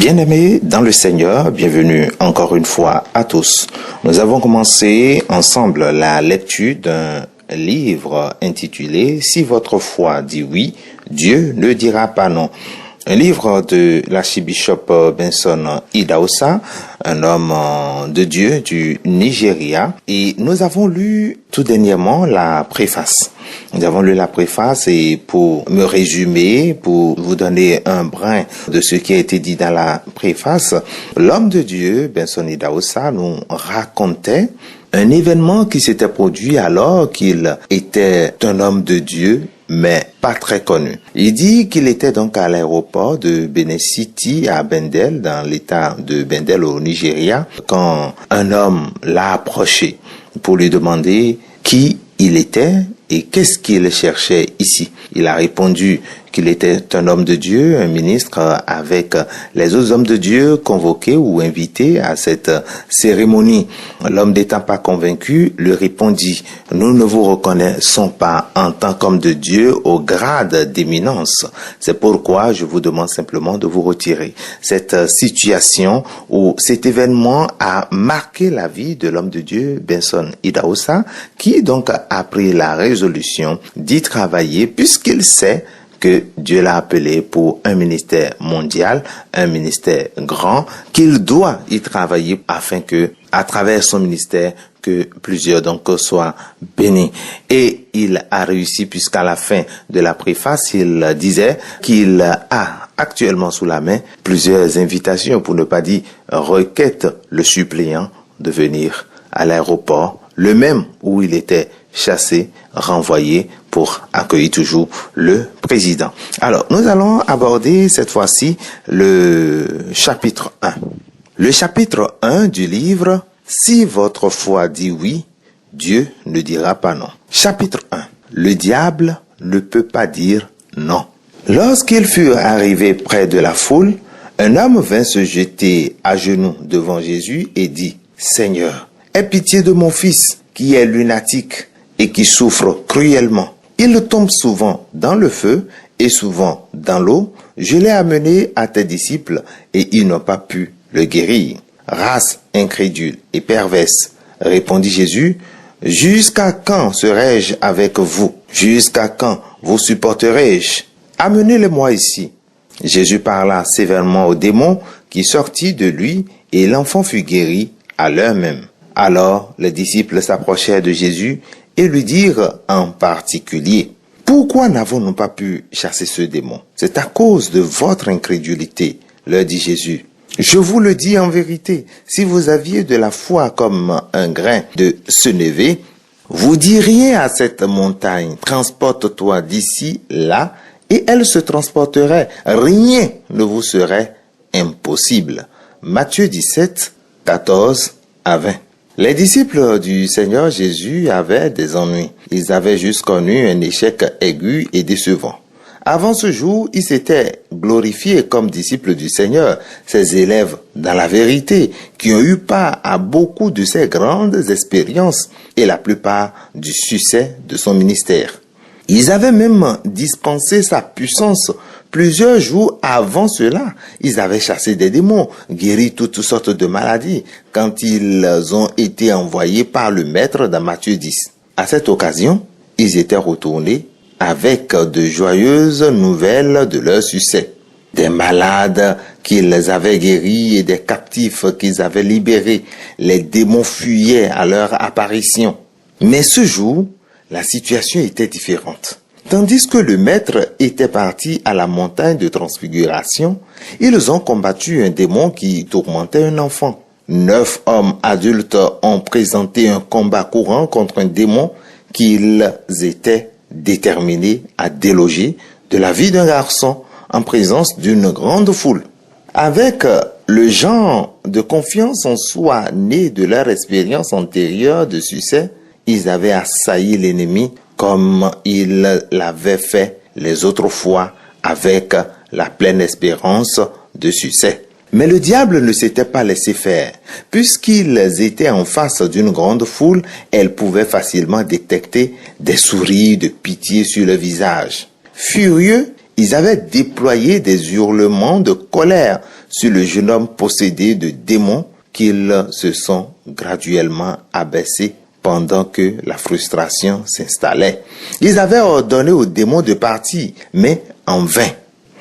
Bien-aimés dans le Seigneur, bienvenue encore une fois à tous. Nous avons commencé ensemble la lecture d'un livre intitulé « Si votre foi dit oui, Dieu ne dira pas non ». Un livre de l'archibishop Benson Idahosa, un homme de Dieu du Nigeria. Et nous avons lu tout dernièrement la préface. Nous avons lu la préface et pour me résumer, pour vous donner un brin de ce qui a été dit dans la préface, l'homme de Dieu, Benson Idahosa, nous racontait un événement qui s'était produit alors qu'il était un homme de Dieu, mais pas très connu. Il dit qu'il était donc à l'aéroport de Benin City à Bendel, dans l'état de Bendel au Nigeria, quand un homme l'a approché pour lui demander qui il était et qu'est-ce qu'il cherchait ici. Il a répondu qu'il était un homme de Dieu, un ministre avec les autres hommes de Dieu convoqués ou invités à cette cérémonie. L'homme n'étant pas convaincu, lui répondit « Nous ne vous reconnaissons pas en tant qu'homme de Dieu au grade d'éminence. C'est pourquoi je vous demande simplement de vous retirer. » Cette situation ou cet événement a marqué la vie de l'homme de Dieu, Benson Idahosa, qui donc a pris la résolution d'y travailler puisqu'il sait que Dieu l'a appelé pour un ministère mondial, un ministère grand, qu'il doit y travailler afin que, à travers son ministère, que plusieurs donc soient bénis. Et il a réussi puisqu'à la fin de la préface, il disait qu'il a actuellement sous la main plusieurs invitations, pour ne pas dire requête le suppléant de venir à l'aéroport, le même où il était chassé, renvoyé pour accueillir toujours le président. Alors, nous allons aborder cette fois-ci le chapitre 1. Le chapitre 1 du livre « Si votre foi dit oui, Dieu ne dira pas non ». Chapitre 1. Le diable ne peut pas dire non. Lorsqu'ils furent arrivés près de la foule, un homme vint se jeter à genoux devant Jésus et dit « Seigneur, aie pitié de mon fils qui est lunatique et qui souffre cruellement. Il tombe souvent dans le feu et souvent dans l'eau. Je l'ai amené à tes disciples et ils n'ont pas pu le guérir. » Race incrédule et perverse, répondit Jésus, jusqu'à quand serai-je avec vous? Jusqu'à quand vous supporterai-je? Amenez-le-moi ici. Jésus parla sévèrement au démon qui sortit de lui et l'enfant fut guéri à l'heure même. Alors les disciples s'approchèrent de Jésus et lui dirent en particulier, « Pourquoi n'avons-nous pas pu chasser ce démon? C'est à cause de votre incrédulité, leur dit Jésus. Je vous le dis en vérité, si vous aviez de la foi comme un grain de sénévé, vous diriez à cette montagne, transporte-toi d'ici, là, et elle se transporterait. Rien ne vous serait impossible. » Matthieu 17, 14 à 20. Les disciples du Seigneur Jésus avaient des ennuis. Ils avaient juste connu un échec aigu et décevant. Avant ce jour, ils s'étaient glorifiés comme disciples du Seigneur, ses élèves dans la vérité, qui ont eu part à beaucoup de ses grandes expériences et la plupart du succès de son ministère. Ils avaient même dispensé sa puissance. Plusieurs jours avant cela, ils avaient chassé des démons, guéri toutes sortes de maladies, quand ils ont été envoyés par le Maître dans Matthieu 10. À cette occasion, ils étaient retournés avec de joyeuses nouvelles de leur succès. Des malades qu'ils avaient guéris et des captifs qu'ils avaient libérés. Les démons fuyaient à leur apparition. Mais ce jour, la situation était différente. Tandis que le maître était parti à la montagne de transfiguration, ils ont combattu un démon qui tourmentait un enfant. 9 hommes adultes ont présenté un combat courant contre un démon qu'ils étaient déterminés à déloger de la vie d'un garçon en présence d'une grande foule. Avec le genre de confiance en soi né de leur expérience antérieure de succès, ils avaient assailli l'ennemi comme ils l'avaient fait les autres fois avec la pleine espérance de succès. Mais le diable ne s'était pas laissé faire. Puisqu'ils étaient en face d'une grande foule, elle pouvait facilement détecter des sourires de pitié sur le visage. Furieux, ils avaient déployé des hurlements de colère sur le jeune homme possédé de démons qu'ils se sont graduellement abaissés pendant que la frustration s'installait. Ils avaient ordonné aux démons de partir, mais en vain.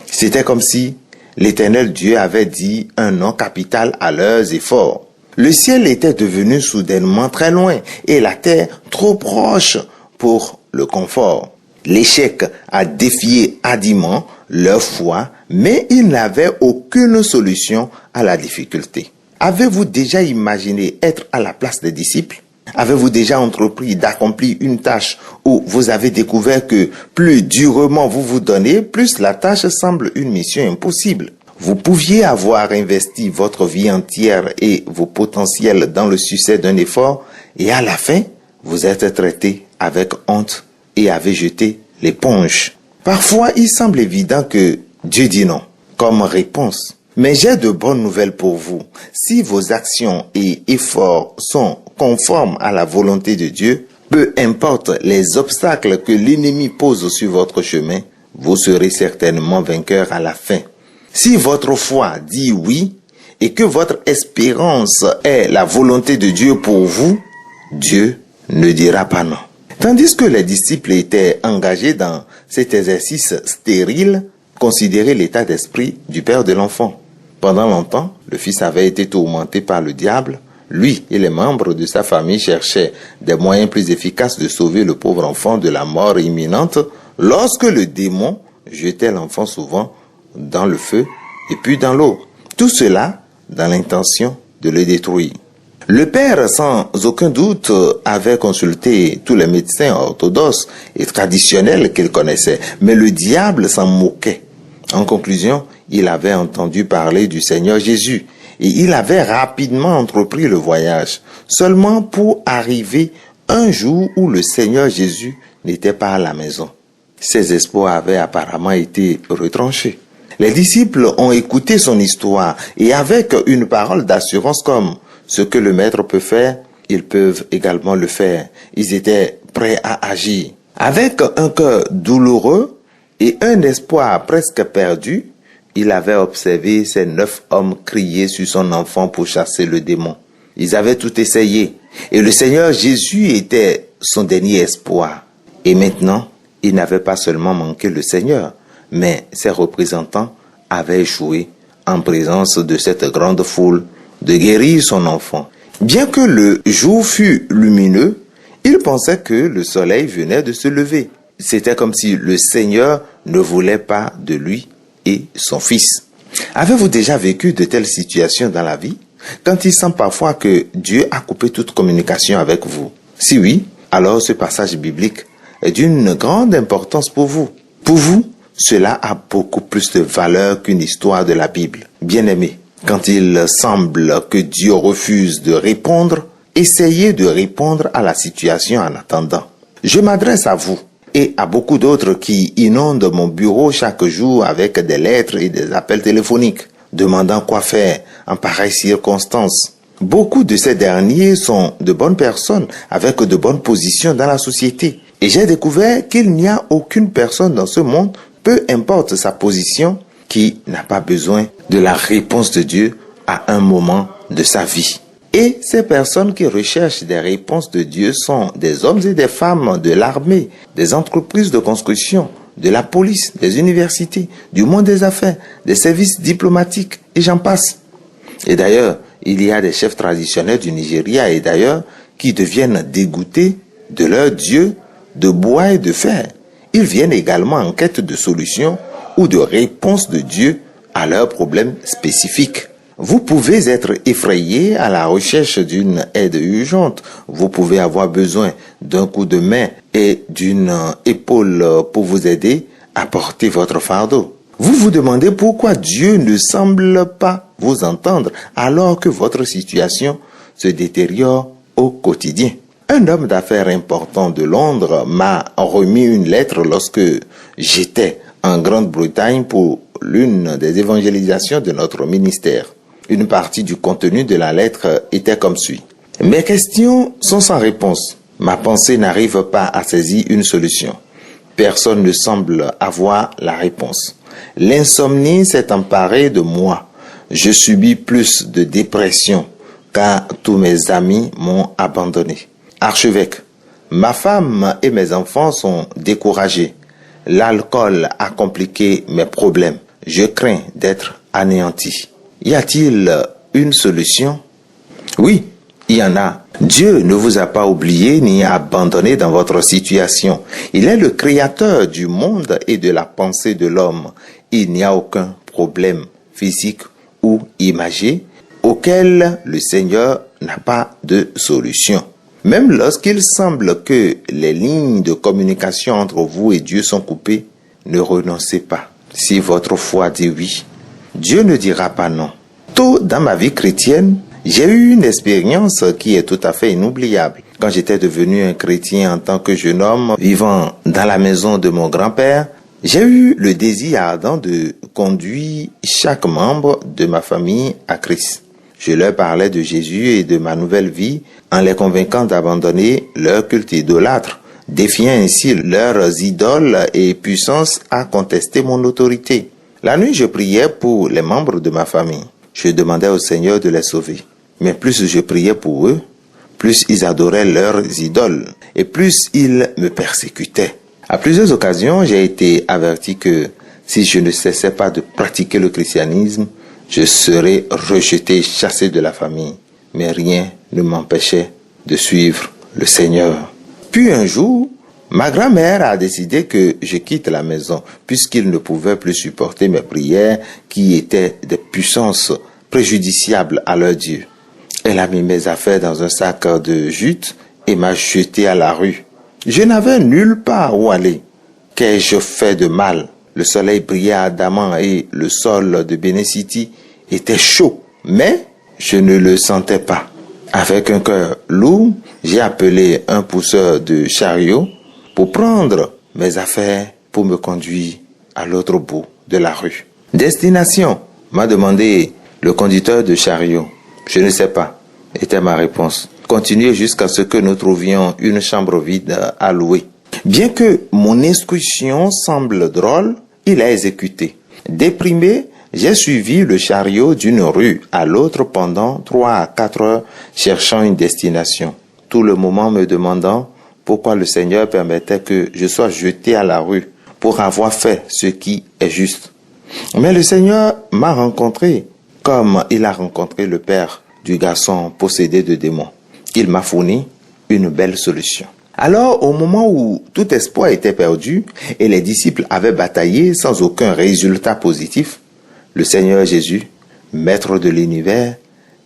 C'était comme si l'Éternel Dieu avait dit un non capital à leurs efforts. Le ciel était devenu soudainement très loin et la terre trop proche pour le confort. L'échec a défié hardiment leur foi, mais ils n'avaient aucune solution à la difficulté. Avez-vous déjà imaginé être à la place des disciples? Avez-vous déjà entrepris d'accomplir une tâche où vous avez découvert que plus durement vous vous donnez, plus la tâche semble une mission impossible? Vous pouviez avoir investi votre vie entière et vos potentiels dans le succès d'un effort et à la fin, vous êtes traité avec honte et avez jeté l'éponge. Parfois, il semble évident que Dieu dit non comme réponse. Mais j'ai de bonnes nouvelles pour vous. Si vos actions et efforts sont conformes à la volonté de Dieu, peu importe les obstacles que l'ennemi pose sur votre chemin, vous serez certainement vainqueur à la fin. Si votre foi dit oui et que votre espérance est la volonté de Dieu pour vous, Dieu ne dira pas non. Tandis que les disciples étaient engagés dans cet exercice stérile, considérez l'état d'esprit du père de l'enfant. Pendant longtemps, le fils avait été tourmenté par le diable. Lui et les membres de sa famille cherchaient des moyens plus efficaces de sauver le pauvre enfant de la mort imminente lorsque le démon jetait l'enfant souvent dans le feu et puis dans l'eau. Tout cela dans l'intention de le détruire. Le père, sans aucun doute, avait consulté tous les médecins orthodoxes et traditionnels qu'il connaissait, mais le diable s'en moquait. En conclusion, il avait entendu parler du Seigneur Jésus et il avait rapidement entrepris le voyage, seulement pour arriver un jour où le Seigneur Jésus n'était pas à la maison. Ses espoirs avaient apparemment été retranchés. Les disciples ont écouté son histoire et avec une parole d'assurance comme « ce que le maître peut faire, ils peuvent également le faire ». Ils étaient prêts à agir. Avec un cœur douloureux et un espoir presque perdu, il avait observé ces 9 hommes crier sur son enfant pour chasser le démon. Ils avaient tout essayé et le Seigneur Jésus était son dernier espoir. Et maintenant, il n'avait pas seulement manqué le Seigneur, mais ses représentants avaient échoué en présence de cette grande foule de guérir son enfant. Bien que le jour fût lumineux, il pensait que le soleil venait de se lever. C'était comme si le Seigneur ne voulait pas de lui et son fils. Avez-vous déjà vécu de telles situations dans la vie, quand il semble parfois que Dieu a coupé toute communication avec vous? Si oui, alors ce passage biblique est d'une grande importance pour vous. Pour vous, cela a beaucoup plus de valeur qu'une histoire de la Bible. Bien-aimés, quand il semble que Dieu refuse de répondre, essayez de répondre à la situation en attendant. Je m'adresse à vous et à beaucoup d'autres qui inondent mon bureau chaque jour avec des lettres et des appels téléphoniques, demandant quoi faire en pareille circonstance. Beaucoup de ces derniers sont de bonnes personnes avec de bonnes positions dans la société. Et j'ai découvert qu'il n'y a aucune personne dans ce monde, peu importe sa position, qui n'a pas besoin de la réponse de Dieu à un moment de sa vie. Et ces personnes qui recherchent des réponses de Dieu sont des hommes et des femmes de l'armée, des entreprises de construction, de la police, des universités, du monde des affaires, des services diplomatiques, et j'en passe. Et d'ailleurs, il y a des chefs traditionnels du Nigeria et d'ailleurs qui deviennent dégoûtés de leur Dieu de bois et de fer. Ils viennent également en quête de solutions ou de réponses de Dieu à leurs problèmes spécifiques. Vous pouvez être effrayé à la recherche d'une aide urgente. Vous pouvez avoir besoin d'un coup de main et d'une épaule pour vous aider à porter votre fardeau. Vous vous demandez pourquoi Dieu ne semble pas vous entendre alors que votre situation se détériore au quotidien. Un homme d'affaires important de Londres m'a remis une lettre lorsque j'étais en Grande-Bretagne pour l'une des évangélisations de notre ministère. Une partie du contenu de la lettre était comme suit. Mes questions sont sans réponse. Ma pensée n'arrive pas à saisir une solution. Personne ne semble avoir la réponse. L'insomnie s'est emparée de moi. Je subis plus de dépression car tous mes amis m'ont abandonné. Archevêque, ma femme et mes enfants sont découragés. L'alcool a compliqué mes problèmes. Je crains d'être anéanti. Y a-t-il une solution? Oui, il y en a. Dieu ne vous a pas oublié ni abandonné dans votre situation. Il est le créateur du monde et de la pensée de l'homme. Il n'y a aucun problème physique ou imagé auquel le Seigneur n'a pas de solution. Même lorsqu'il semble que les lignes de communication entre vous et Dieu sont coupées, ne renoncez pas. Si votre foi dit oui, Dieu ne dira pas non. Tôt dans ma vie chrétienne, j'ai eu une expérience qui est tout à fait inoubliable. Quand j'étais devenu un chrétien en tant que jeune homme vivant dans la maison de mon grand-père, j'ai eu le désir ardent de conduire chaque membre de ma famille à Christ. Je leur parlais de Jésus et de ma nouvelle vie en les convainquant d'abandonner leur culte idolâtre, défiant ainsi leurs idoles et puissance à contester mon autorité. La nuit, je priais pour les membres de ma famille. Je demandais au Seigneur de les sauver. Mais plus je priais pour eux, plus ils adoraient leurs idoles et plus ils me persécutaient. À plusieurs occasions, j'ai été averti que si je ne cessais pas de pratiquer le christianisme, je serais rejeté et chassé de la famille. Mais rien ne m'empêchait de suivre le Seigneur. Puis un jour, ma grand-mère a décidé que je quitte la maison puisqu'il ne pouvait plus supporter mes prières qui étaient des puissances préjudiciables à leur Dieu. Elle a mis mes affaires dans un sac de jute et m'a jeté à la rue. Je n'avais nulle part où aller. Qu'ai-je fait de mal? Le soleil brillait ardemment et le sol de Benin City était chaud, mais je ne le sentais pas. Avec un cœur lourd, j'ai appelé un pousseur de chariot pour prendre mes affaires pour me conduire à l'autre bout de la rue. Destination, m'a demandé le conducteur de chariot. Je ne sais pas, était ma réponse. Continuez jusqu'à ce que nous trouvions une chambre vide à louer. Bien que mon excursion semble drôle, il a exécuté. Déprimé, j'ai suivi le chariot d'une rue à l'autre pendant 3 à 4 heures cherchant une destination. Tout le moment me demandant pourquoi le Seigneur permettait que je sois jeté à la rue pour avoir fait ce qui est juste. Mais le Seigneur m'a rencontré comme il a rencontré le père du garçon possédé de démons. Il m'a fourni une belle solution. Alors, au moment où tout espoir était perdu et les disciples avaient bataillé sans aucun résultat positif, le Seigneur Jésus, maître de l'univers,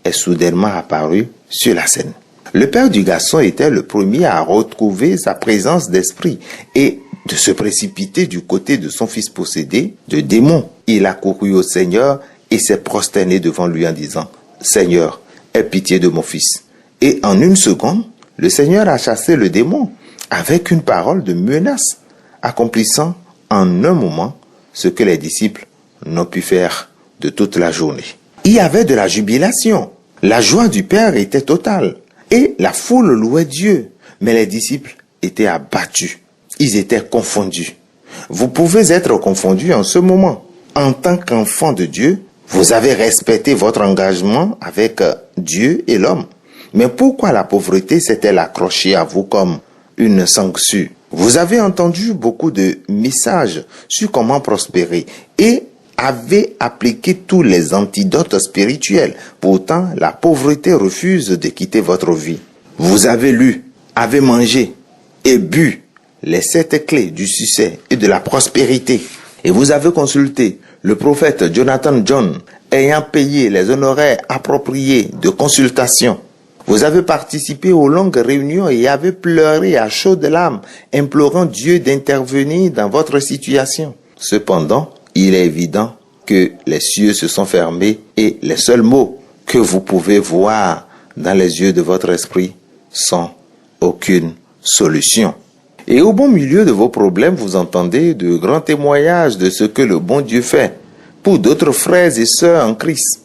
est soudainement apparu sur la scène. Le père du garçon était le premier à retrouver sa présence d'esprit et de se précipiter du côté de son fils possédé de démons. Il a couru au Seigneur et s'est prosterné devant lui en disant « Seigneur, aie pitié de mon fils ». Et en une seconde, le Seigneur a chassé le démon avec une parole de menace, accomplissant en un moment ce que les disciples n'ont pu faire de toute la journée. Il y avait de la jubilation. La joie du Père était totale. Et la foule louait Dieu. Mais les disciples étaient abattus. Ils étaient confondus. Vous pouvez être confondus en ce moment. En tant qu'enfant de Dieu, vous avez respecté votre engagement avec Dieu et l'homme. Mais pourquoi la pauvreté s'est-elle accrochée à vous comme une sangsue? Vous avez entendu beaucoup de messages sur comment prospérer et avez appliqué tous les antidotes spirituels. Pourtant, la pauvreté refuse de quitter votre vie. Vous avez lu, avez mangé et bu les 7 clés du succès et de la prospérité. Et vous avez consulté le prophète Jonathan John, ayant payé les honoraires appropriés de consultation. Vous avez participé aux longues réunions et avez pleuré à chaudes larmes, implorant Dieu d'intervenir dans votre situation. Cependant, il est évident que les cieux se sont fermés et les seuls mots que vous pouvez voir dans les yeux de votre esprit sont aucune solution. Et au bon milieu de vos problèmes, vous entendez de grands témoignages de ce que le bon Dieu fait pour d'autres frères et sœurs en Christ.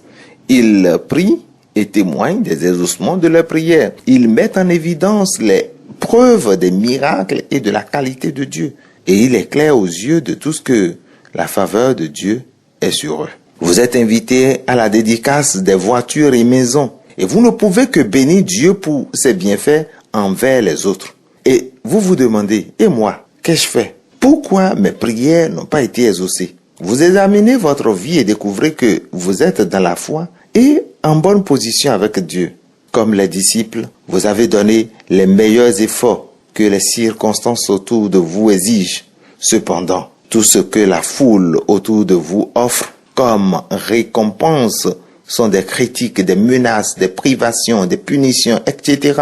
Ils prient et témoignent des exaucements de leurs prières. Ils mettent en évidence les preuves des miracles et de la qualité de Dieu. Et il est clair aux yeux de tous que la faveur de Dieu est sur eux. Vous êtes invité à la dédicace des voitures et maisons. Et vous ne pouvez que bénir Dieu pour ses bienfaits envers les autres. Et vous vous demandez, et moi, qu'ai-je fait? Pourquoi mes prières n'ont pas été exaucées? Vous examinez votre vie et découvrez que vous êtes dans la foi et en bonne position avec Dieu. Comme les disciples, vous avez donné les meilleurs efforts que les circonstances autour de vous exigent. Cependant, tout ce que la foule autour de vous offre comme récompense sont des critiques, des menaces, des privations, des punitions, etc.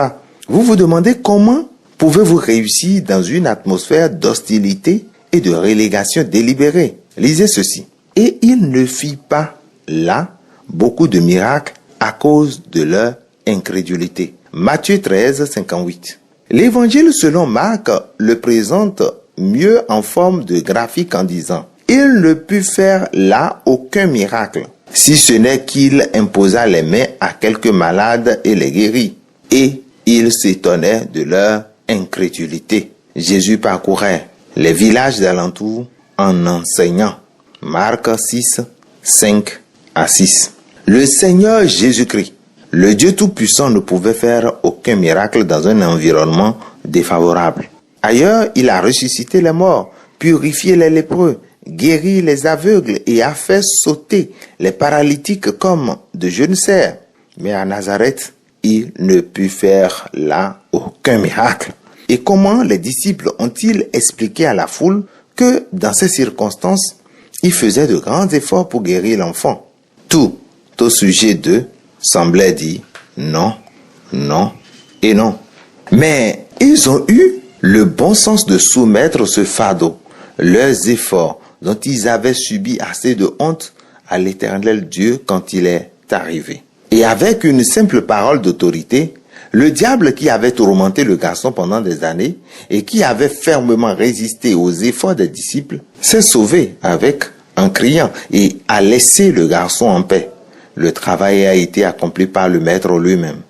Vous vous demandez comment pouvez-vous réussir dans une atmosphère d'hostilité et de relégation délibérée. Lisez ceci. Et il ne fit pas là beaucoup de miracles à cause de leur incrédulité. Matthieu 13, 58. L'évangile selon Marc le présente mieux en forme de graphique en disant « Il ne put faire là aucun miracle, si ce n'est qu'il imposa les mains à quelques malades et les guérit. Et il s'étonnait de leur incrédulité. » Jésus parcourait les villages d'alentour en enseignant. Marc 6, 5 à 6. Le Seigneur Jésus-Christ, le Dieu Tout-Puissant, ne pouvait faire aucun miracle dans un environnement défavorable. Ailleurs, il a ressuscité les morts, purifié les lépreux, guéri les aveugles et a fait sauter les paralytiques comme de jeunes cerfs. Mais à Nazareth, il ne put faire là aucun miracle. Et comment les disciples ont-ils expliqué à la foule que dans ces circonstances, il faisait de grands efforts pour guérir l'enfant? Tout au sujet d'eux semblait dire non, non et non. Mais ils ont eu le bon sens de soumettre ce fardeau, leurs efforts dont ils avaient subi assez de honte, à l'Éternel Dieu quand il est arrivé. Et avec une simple parole d'autorité, le diable qui avait tourmenté le garçon pendant des années et qui avait fermement résisté aux efforts des disciples s'est sauvé en criant et a laissé le garçon en paix. Le travail a été accompli par le maître lui-même.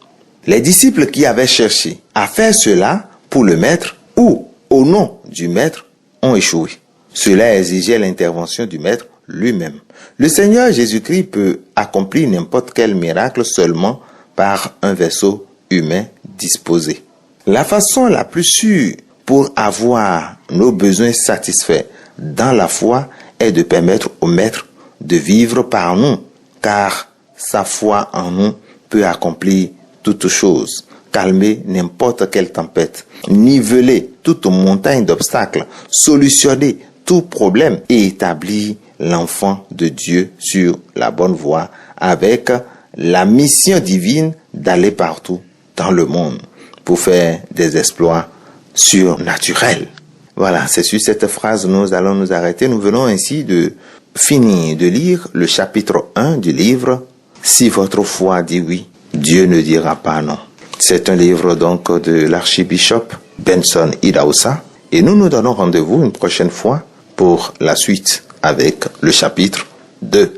Les disciples qui avaient cherché à faire cela pour le maître ou au nom du maître ont échoué. Cela exigeait l'intervention du maître lui-même. Le Seigneur Jésus-Christ peut accomplir n'importe quel miracle seulement par un vaisseau humain disposé. La façon la plus sûre pour avoir nos besoins satisfaits dans la foi est de permettre au maître de vivre par nous, car sa foi en nous peut accomplir toutes choses, calmer n'importe quelle tempête, niveler toute montagne d'obstacles, solutionner tout problème et établir l'enfant de Dieu sur la bonne voie avec la mission divine d'aller partout dans le monde pour faire des exploits surnaturels. Voilà, c'est sur cette phrase nous allons nous arrêter. Nous venons ainsi de finir de lire le chapitre 1 du livre « Si votre foi dit oui, Dieu ne dira pas non ». C'est un livre donc de l'archibishop Benson Idahosa et nous nous donnons rendez-vous une prochaine fois pour la suite avec le chapitre 2.